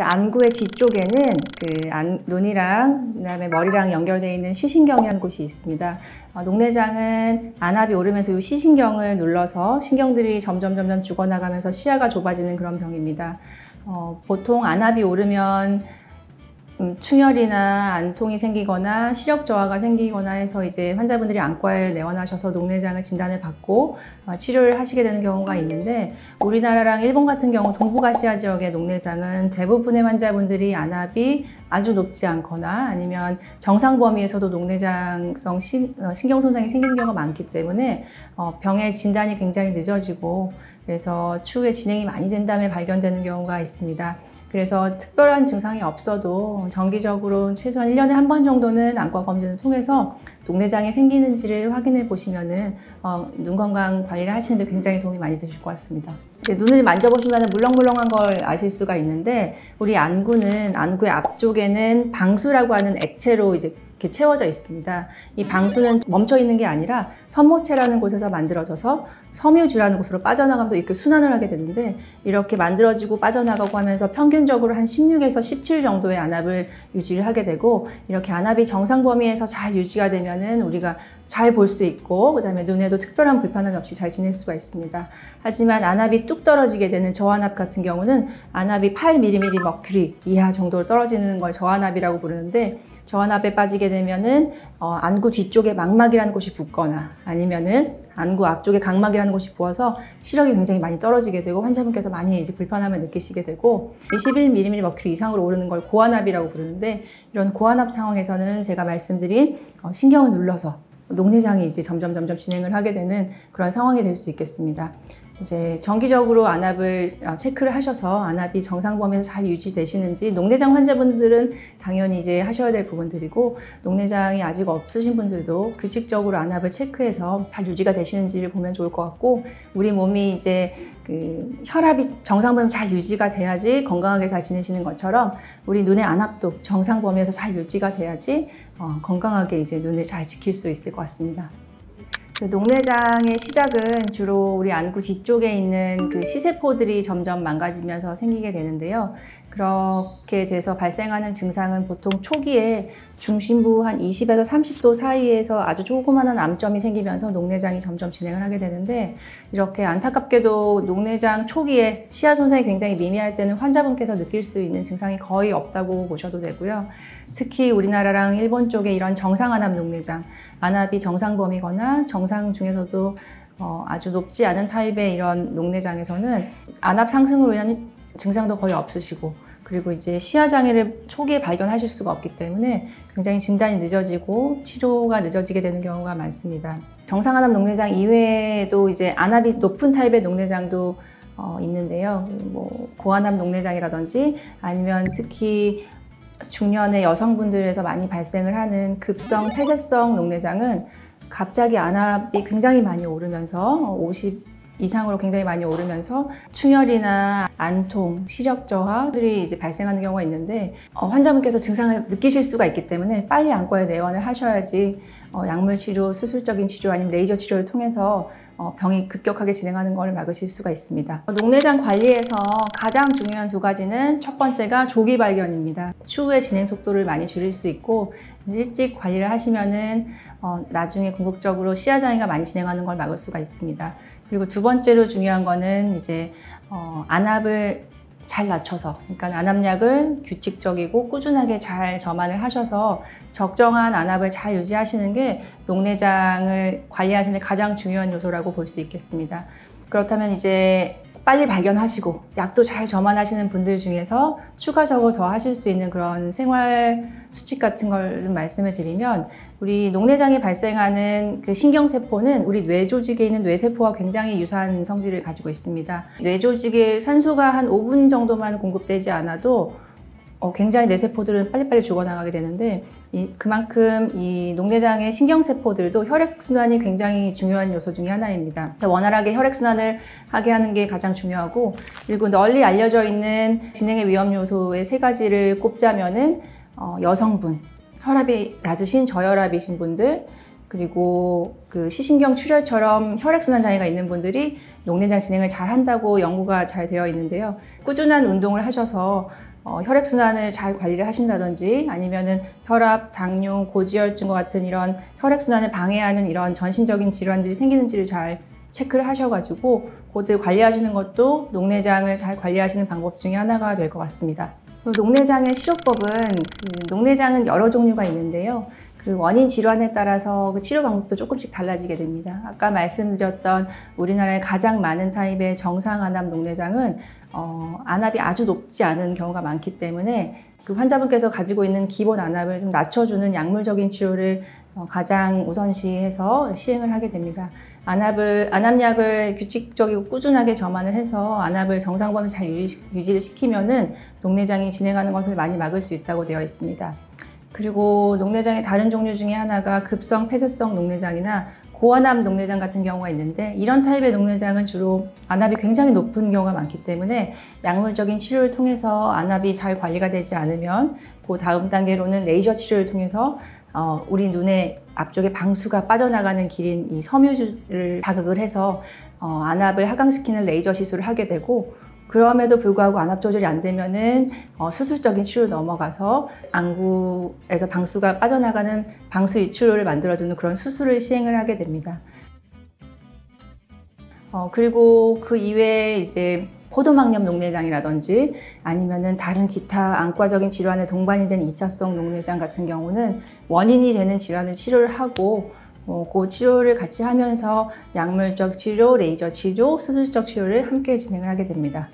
제 안구의 뒤쪽에는 눈이랑 그다음에 머리랑 연결되어 있는 시신경이라는 곳이 있습니다. 녹내장은 안압이 오르면서 이 시신경을 눌러서 신경들이 점점 죽어나가면서 시야가 좁아지는 그런 병입니다. 보통 안압이 오르면 충혈이나 안통이 생기거나 시력 저하가 생기거나 해서 이제 환자분들이 안과에 내원하셔서 녹내장을 진단을 받고 치료를 하시게 되는 경우가 있는데, 우리나라랑 일본 같은 경우 동북아시아 지역의 녹내장은 대부분의 환자분들이 안압이 아주 높지 않거나 아니면 정상 범위에서도 녹내장성 신경 손상이 생기는 경우가 많기 때문에 병의 진단이 굉장히 늦어지고, 그래서 추후에 진행이 많이 된 다음에 발견되는 경우가 있습니다. 그래서 특별한 증상이 없어도 정기적으로 최소한 1년에 한 번 정도는 안과 검진을 통해서 녹내장이 생기는지를 확인해 보시면은 눈 건강 관리를 하시는데 굉장히 도움이 많이 되실 것 같습니다. 눈을 만져보시면 물렁물렁한 걸 아실 수가 있는데, 우리 안구는 안구의 앞쪽에는 방수라고 하는 액체로 이제 이렇게 채워져 있습니다. 이 방수는 멈춰 있는 게 아니라 섬모체라는 곳에서 만들어져서 섬유주라는 곳으로 빠져나가면서 이렇게 순환을 하게 되는데, 이렇게 만들어지고 빠져나가고 하면서 평균적으로 한 16에서 17 정도의 안압을 유지를 하게 되고, 이렇게 안압이 정상 범위에서 잘 유지가 되면은 우리가 잘 볼 수 있고 그다음에 눈에도 특별한 불편함이 없이 잘 지낼 수가 있습니다. 하지만 안압이 뚝 떨어지게 되는 저안압 같은 경우는 안압이 8mm 머큐리 이하 정도로 떨어지는 걸 저안압이라고 부르는데, 저안압에 빠지게 되면은 안구 뒤쪽에 망막이라는 곳이 붓거나 아니면은 안구 앞쪽에 각막이라는 곳이 부어서 시력이 굉장히 많이 떨어지게 되고 환자분께서 많이 이제 불편함을 느끼시게 되고, 21mm 머큐리 이상으로 오르는 걸 고안압이라고 부르는데, 이런 고안압 상황에서는 제가 말씀드린 신경을 눌러서 녹내장이 이제 점점 진행을 하게 되는 그런 상황이 될 수 있겠습니다. 이제 정기적으로 안압을 체크를 하셔서 안압이 정상 범위에서 잘 유지되시는지, 녹내장 환자분들은 당연히 이제 하셔야 될 부분들이고, 녹내장이 아직 없으신 분들도 규칙적으로 안압을 체크해서 잘 유지가 되시는지를 보면 좋을 것 같고, 우리 몸이 이제 혈압이 정상 범위 잘 유지가 돼야지 건강하게 잘 지내시는 것처럼 우리 눈의 안압도 정상 범위에서 잘 유지가 돼야지 건강하게 이제 눈을 잘 지킬 수 있을 것 같습니다. 녹내장의 시작은 주로 우리 안구 뒤쪽에 있는 시세포들이 점점 망가지면서 생기게 되는데요. 그렇게 돼서 발생하는 증상은 보통 초기에 중심부 한 20에서 30도 사이에서 아주 조그마한 암점이 생기면서 녹내장이 점점 진행을 하게 되는데, 이렇게 안타깝게도 녹내장 초기에 시야 손상이 굉장히 미미할 때는 환자분께서 느낄 수 있는 증상이 거의 없다고 보셔도 되고요. 특히 우리나라랑 일본 쪽에 이런 정상 안압 녹내장, 안압이 정상 범위거나 정상 중에서도 아주 높지 않은 타입의 이런 녹내장에서는 안압 상승으로 인한 증상도 거의 없으시고, 그리고 이제 시야 장애를 초기에 발견하실 수가 없기 때문에 굉장히 진단이 늦어지고 치료가 늦어지게 되는 경우가 많습니다. 정상 안압 녹내장 이외에도 이제 안압이 높은 타입의 녹내장도 있는데요. 고안압 녹내장이라든지 아니면 특히 중년의 여성분들에서 많이 발생을 하는 급성 폐쇄성 녹내장은 갑자기 안압이 굉장히 많이 오르면서 50 이상으로 굉장히 많이 오르면서 충혈이나 안통, 시력 저하들이 이제 발생하는 경우가 있는데, 환자분께서 증상을 느끼실 수가 있기 때문에 빨리 안과에 내원을 하셔야지 약물 치료, 수술적인 치료 아니면 레이저 치료를 통해서 병이 급격하게 진행하는 것을 막으실 수가 있습니다. 녹내장 관리에서 가장 중요한 두 가지는, 첫 번째가 조기 발견입니다. 추후에 진행 속도를 많이 줄일 수 있고, 일찍 관리를 하시면은 나중에 궁극적으로 시야 장애가 많이 진행하는 걸 막을 수가 있습니다. 그리고 두 번째로 중요한 거는 이제 안압을 잘 낮춰서, 그러니까 안압약을 규칙적이고 꾸준하게 잘 점안을 하셔서 적정한 안압을 잘 유지하시는 게 녹내장을 관리하시는 데 가장 중요한 요소라고 볼 수 있겠습니다. 그렇다면 이제 빨리 발견하시고 약도 잘 점안하시는 분들 중에서 추가적으로 더 하실 수 있는 그런 생활 수칙 같은 걸 말씀을 드리면, 우리 녹내장이 발생하는 신경세포는 우리 뇌조직에 있는 뇌세포와 굉장히 유사한 성질을 가지고 있습니다. 뇌조직에 산소가 한 5분 정도만 공급되지 않아도 굉장히 뇌세포들은 빨리빨리 죽어나가게 되는데, 그만큼 이 녹내장의 신경세포들도 혈액순환이 굉장히 중요한 요소 중에 하나입니다. 원활하게 혈액순환을 하게 하는 게 가장 중요하고, 그리고 널리 알려져 있는 진행의 위험 요소의 세 가지를 꼽자면은 여성분, 혈압이 낮으신 저혈압이신 분들, 그리고 시신경 출혈처럼 혈액순환 장애가 있는 분들이 녹내장 진행을 잘 한다고 연구가 잘 되어 있는데요. 꾸준한 운동을 하셔서 혈액순환을 잘 관리를 하신다든지 아니면은 혈압, 당뇨, 고지혈증과 같은 이런 혈액순환을 방해하는 이런 전신적인 질환들이 생기는지를 잘 체크를 하셔가지고 그들 관리하시는 것도 녹내장을 잘 관리하시는 방법 중에 하나가 될 것 같습니다. 녹내장의 치료법은 녹내장은 여러 종류가 있는데요. 그 원인 질환에 따라서 그 치료 방법도 조금씩 달라지게 됩니다. 아까 말씀드렸던 우리나라에 가장 많은 타입의 정상 안압 녹내장은 안압이 아주 높지 않은 경우가 많기 때문에 그 환자분께서 가지고 있는 기본 안압을 좀 낮춰주는 약물적인 치료를 가장 우선시해서 시행을 하게 됩니다. 안압약을 규칙적이고 꾸준하게 점안을 해서 안압을 정상 범위 잘 유지를 시키면은 녹내장이 진행하는 것을 많이 막을 수 있다고 되어 있습니다. 그리고 녹내장의 다른 종류 중에 하나가 급성 폐쇄성 녹내장이나 고안압 녹내장 같은 경우가 있는데 이런 타입의 녹내장은 주로 안압이 굉장히 높은 경우가 많기 때문에 약물적인 치료를 통해서 안압이 잘 관리가 되지 않으면 그 다음 단계로는 레이저 치료를 통해서 우리 눈의 앞쪽에 방수가 빠져나가는 길인 이 섬유주를 자극을 해서 안압을 하강시키는 레이저 시술을 하게 되고 그럼에도 불구하고 안압 조절이 안 되면은 수술적인 치료로 넘어가서 안구에서 방수가 빠져나가는 방수 이출로를 만들어주는 그런 수술을 시행을 하게 됩니다. 그리고 그 이외에 이제 포도막염 녹내장이라든지 아니면은 다른 기타 안과적인 질환에 동반이 된 2차성 녹내장 같은 경우는 원인이 되는 질환을 치료를 하고 그 치료를 같이 하면서 약물적 치료, 레이저 치료, 수술적 치료를 함께 진행을 하게 됩니다.